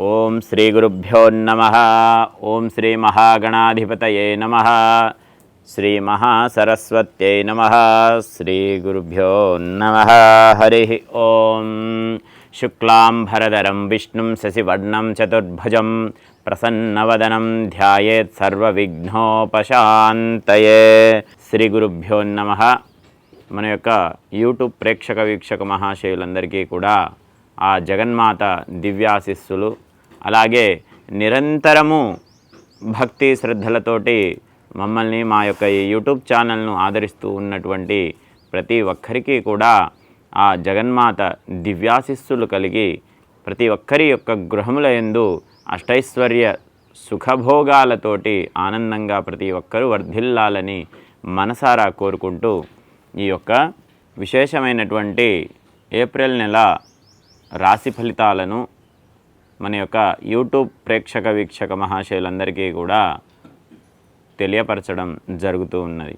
ఓం శ్రీ గురుభ్యో నమః. ఓం శ్రీ మహాగణాధిపతయే నమః. శ్రీ మహాసరస్వత్యై నమః. శ్రీ గురుభ్యో నమః. హరి ఓం. శుక్లాంబరధరం విష్ణుం శశివర్ణం చతుర్భుజం ప్రసన్నవదనం ధ్యాయేత్ సర్వవిఘ్నోపశాంతయే. శ్రీ గురుభ్యో నమః. మన యొక్క యూట్యూబ్ ప్రేక్షక వీక్షక మహాశయులందరికీ కూడా ఆ జగన్మాత దివ్యాశిస్సులు, అలాగే నిరంతరము భక్తి శ్రద్ధలతోటి మమ్మల్ని మా యొక్క ఈ యూట్యూబ్ ఛానల్ను ఆదరిస్తూ ఉన్నటువంటి ప్రతి ఒక్కరికి కూడా ఆ జగన్మాత దివ్యాశిస్సులు కలిగి ప్రతి ఒక్కరి యొక్క గృహముల యందు అష్టైశ్వర్య సుఖభోగాలతోటి ఆనందంగా ప్రతి ఒక్కరూ వర్ధిల్లాలని మనసారా కోరుకుంటూ ఈ యొక్క విశేషమైనటువంటి ఏప్రిల్ నెల రాశి ఫలితాలను మన యొక్క యూట్యూబ్ ప్రేక్షక వీక్షక మహాశయులందరికీ కూడా తెలియపరచడం జరుగుతూ ఉన్నది.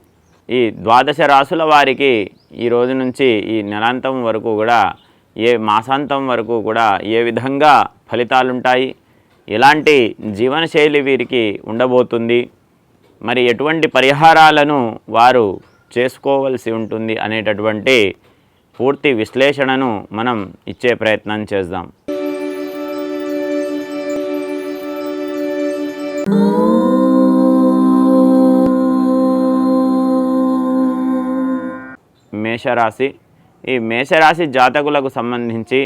ఈ ద్వాదశ రాశుల వారికి ఈ రోజు నుంచి ఈ నెలాంతం వరకు కూడా, ఏ మాసాంతం వరకు కూడా ఏ విధంగా ఫలితాలుంటాయి, ఎలాంటి జీవనశైలి వీరికి ఉండబోతుంది, మరి ఎటువంటి పరిహారాలను వారు చేసుకోవలసి ఉంటుంది అనేటటువంటి పూర్తి విశ్లేషణను మనం ఇచ్చే ప్రయత్నం చేద్దాం. మేషరాశి. ఈ మేషరాశి జాతకులకు సంబంధించి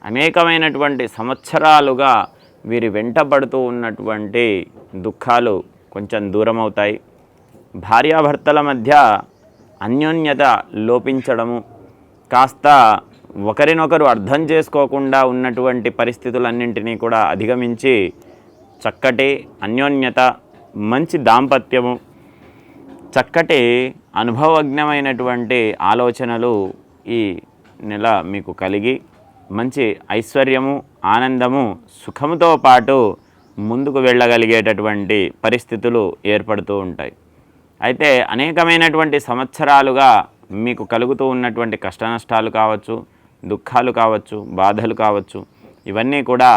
అనేకమైనటువంటి సంవత్సరాలుగా వీరి వెంటబడుతూ ఉన్నటువంటి దుఃఖాలు కొంచెం దూరమవుతాయి. భార్యాభర్తల మధ్య అన్యోన్యత లోపించడము, కాస్త ఒకరినొకరు అర్థం చేసుకోకుండా ఉన్నటువంటి పరిస్థితులన్నింటినీ కూడా అధిగమించి చక్కటి అన్యోన్యత, మంచి దాంపత్యము, చక్కటి అనుభవజ్ఞమైనటువంటి ఆలోచనలు ఈ నెల మీకు కలిగి మంచి ఐశ్వర్యము, ఆనందము, సుఖముతో పాటు ముందుకు వెళ్ళగలిగేటటువంటి పరిస్థితులు ఏర్పడుతూ ఉంటాయి. అయితే అనేకమైనటువంటి సంవత్సరాలుగా మీకు కలుగుతూ ఉన్నటువంటి కష్టనష్టాలు కావచ్చు, దుఃఖాలు కావచ్చు, బాధలు కావచ్చు, ఇవన్నీ కూడా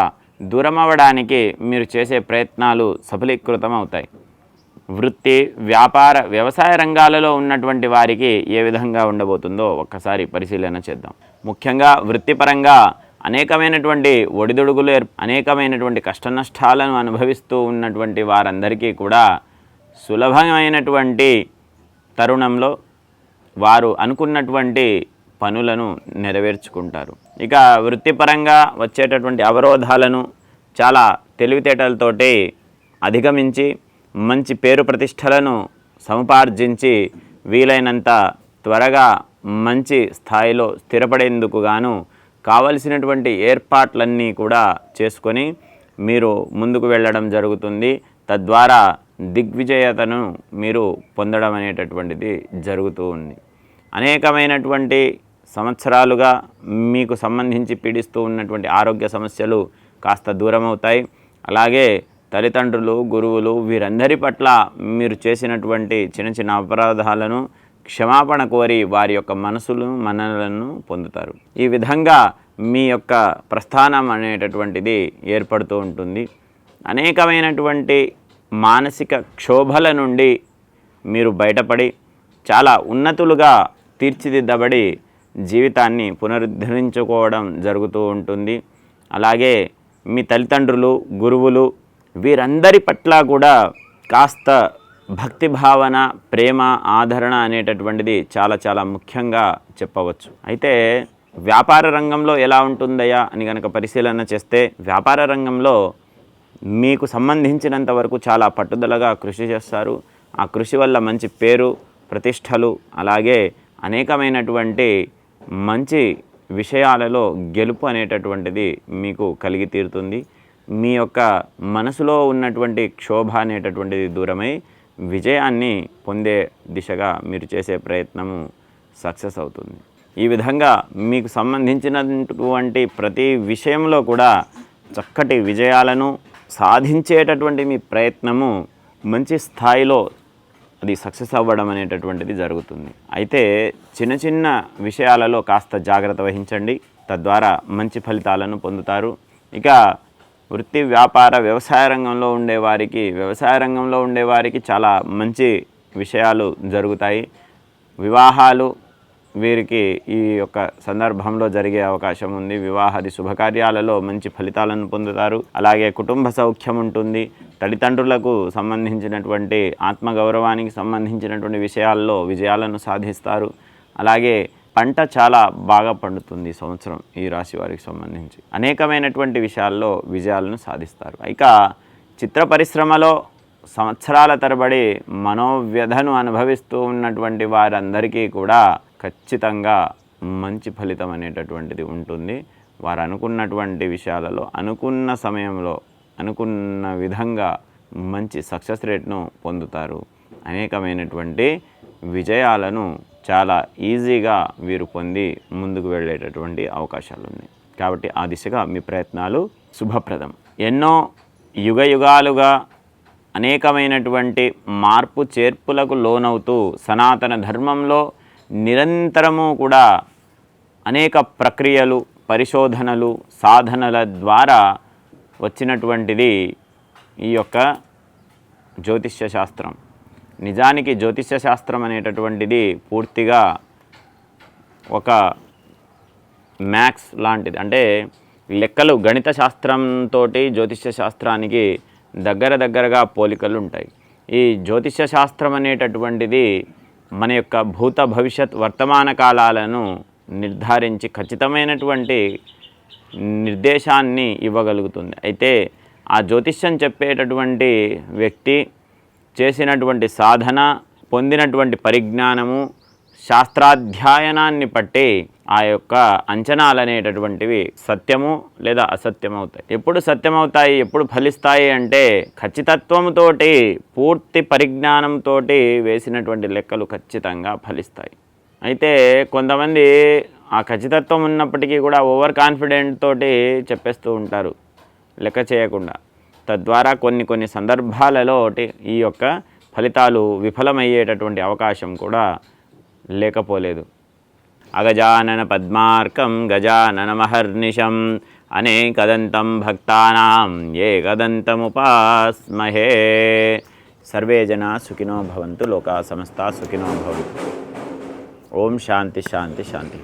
దూరం అవ్వడానికి మీరు చేసే ప్రయత్నాలు సఫలీకృతం అవుతాయి. వృత్తి, వ్యాపార, వ్యవసాయ రంగాలలో ఉన్నటువంటి వారికి ఏ విధంగా ఉండబోతుందో ఒక్కసారి పరిశీలన చేద్దాం. ముఖ్యంగా వృత్తిపరంగా అనేకమైనటువంటి ఒడిదుడుగులు, అనేకమైనటువంటి కష్టనష్టాలను అనుభవిస్తూ ఉన్నటువంటి వారందరికీ కూడా సులభమైనటువంటి తరుణంలో వారు అనుకున్నటువంటి పనులను నెరవేర్చుకుంటారు. ఇక వృత్తిపరంగా వచ్చేటటువంటి అవరోధాలను చాలా తెలివితేటలతోటి అధిగమించి మంచి పేరు ప్రతిష్టలను సముపార్జించి వీలైనంత త్వరగా మంచి స్థాయిలో స్థిరపడేందుకు గాను కావలసినటువంటి ఏర్పాట్లన్నీ కూడా చేసుకొని మీరు ముందుకు వెళ్ళడం జరుగుతుంది. తద్వారా దిగ్విజయతను మీరు పొందడం అనేటటువంటిది జరుగుతూ ఉంది. అనేకమైనటువంటి సంవత్సరాలుగా మీకు సంబంధించి పీడిస్తూ ఉన్నటువంటి ఆరోగ్య సమస్యలు కాస్త దూరమవుతాయి. అలాగే తల్లిదండ్రులు, గురువులు వీరందరి పట్ల మీరు చేసినటువంటి చిన్న చిన్న అపరాధాలను క్షమాపణ కోరి వారి యొక్క మనసులను, మన్ననలను పొందుతారు. ఈ విధంగా మీ యొక్క ప్రస్థానం అనేటటువంటిది ఏర్పడుతూ ఉంటుంది. అనేకమైనటువంటి మానసిక క్షోభల నుండి మీరు బయటపడి చాలా ఉన్నతులుగా తీర్చిదిద్దబడి జీవితాన్ని పునరుద్ధరించుకోవడం జరుగుతూ ఉంటుంది. అలాగే మీ తల్లిదండ్రులు, గురువులు వీరందరి పట్ల కూడా కాస్త భక్తి భావన, ప్రేమ, ఆదరణ అనేటటువంటిది చాలా చాలా ముఖ్యంగా చెప్పవచ్చు. అయితే వ్యాపార రంగంలో ఎలా ఉంటుందయ్యా అని కనుక పరిశీలన చేస్తే, వ్యాపార రంగంలో మీకు సంబంధించినంత వరకు చాలా పట్టుదలగా కృషి చేస్తారు. ఆ కృషి వల్ల మంచి పేరు ప్రతిష్టలు, అలాగే అనేకమైనటువంటి మంచి విషయాలలో గెలుపు అనేటటువంటిది మీకు కలిగి తీరుతుంది. మీ యొక్క మనసులో ఉన్నటువంటి క్షోభ అనేటటువంటిది దూరమై విజయాన్ని పొందే దిశగా మీరు చేసే ప్రయత్నము సక్సెస్ అవుతుంది. ఈ విధంగా మీకు సంబంధించినటువంటి ప్రతి విషయంలో కూడా చక్కటి విజయాలను సాధించేటటువంటి మీ ప్రయత్నము మంచి స్థాయిలో అది సక్సెస్ అవ్వడం అనేటటువంటిది జరుగుతుంది. అయితే చిన్న చిన్న విషయాలలో కాస్త జాగ్రత్త వహించండి, తద్వారా మంచి ఫలితాలను పొందుతారు. ఇక వృత్తి వ్యాపార వ్యవసాయ రంగంలో ఉండేవారికి చాలా మంచి విషయాలు జరుగుతాయి. వివాహాలు వీరికి ఈ యొక్క సందర్భంలో జరిగే అవకాశం ఉంది. వివాహాది శుభకార్యాలలో మంచి ఫలితాలను పొందుతారు. అలాగే కుటుంబ సౌఖ్యం ఉంటుంది. తల్లిదండ్రులకు సంబంధించినటువంటి ఆత్మగౌరవానికి సంబంధించినటువంటి విషయాల్లో విజయాలను సాధిస్తారు. అలాగే పంట చాలా బాగా పండుతుంది ఈ సంవత్సరం ఈ రాశి వారికి సంబంధించి అనేకమైనటువంటి విషయాల్లో విజయాలను సాధిస్తారు. ఇక చిత్ర పరిశ్రమలో సంవత్సరాల తరబడి మనోవ్యధను అనుభవిస్తూ ఉన్నటువంటి వారందరికీ కూడా ఖచ్చితంగా మంచి ఫలితం అనేటటువంటిది ఉంటుంది. వారు అనుకున్నటువంటి విషయాలలో అనుకున్న సమయంలో అనుకున్న విధంగా మంచి సక్సెస్ రేట్ను పొందుతారు. అనేకమైనటువంటి విజయాలను చాలా ఈజీగా వీరు పొంది ముందుకు వెళ్ళేటటువంటి అవకాశాలు ఉన్నాయి. కాబట్టి ఆ దిశగా మీ ప్రయత్నాలు శుభప్రదం. ఎన్నో యుగాలుగా అనేకమైనటువంటి మార్పు చేర్పులకు లోనవుతూ సనాతన ధర్మంలో నిరంతరము కూడా అనేక ప్రక్రియలు, పరిశోధనలు, సాధనల ద్వారా వచ్చినటువంటిది ఈ యొక్క జ్యోతిష్య శాస్త్రం. నిజానికి జ్యోతిష్య శాస్త్రం అనేటటువంటిది పూర్తిగా ఒక మ్యాథ్స్ లాంటిది. అంటే లెక్కలు, గణిత శాస్త్రంతో జ్యోతిష్య శాస్త్రానికి దగ్గరగా పోలికలు ఉంటాయి. ఈ జ్యోతిష్య శాస్త్రం అనేటటువంటిది మన యొక్క భూత భవిష్యత్ వర్తమాన కాలాలను నిర్ధారించి ఖచ్చితమైనటువంటి నిర్దేశాన్ని ఇవ్వగలుగుతుంది. అయితే ఆ జ్యోతిష్యం చెప్పేటటువంటి వ్యక్తి చేసినటువంటి సాధన, పొందినటువంటి పరిజ్ఞానము, శాస్త్రాధ్యయనాన్ని బట్టి ఆ యొక్క అంచనాలు అనేటటువంటివి సత్యము లేదా అసత్యమవుతాయి. ఎప్పుడు సత్యమవుతాయి, ఎప్పుడు ఫలిస్తాయి అంటే ఖచ్చితత్వంతో, పూర్తి పరిజ్ఞానంతో వేసినటువంటి లెక్కలు ఖచ్చితంగా ఫలిస్తాయి. అయితే కొంతమంది ఆ ఖచ్చితత్వం ఉన్నప్పటికీ కూడా ఓవర్ కాన్ఫిడెంట్ తోటి చెప్పేస్తూ ఉంటారు లెక్క చేయకుండా. తద్వారా కొన్ని సందర్భాలలో ఈ యొక్క ఫలితాలు విఫలమయ్యేటటువంటి అవకాశం కూడా లేకపోలేదు. అగజానన పద్మార్కం గజాననమహర్నిశం అనేకదంతం భక్తానాం ఏకదంతముపాస్మహే. సర్వే జనా సుఖినో భవంతు, లోకా సమస్తా సుఖినో భవంతు. ఓం శాంతి శాంతి శాంతి.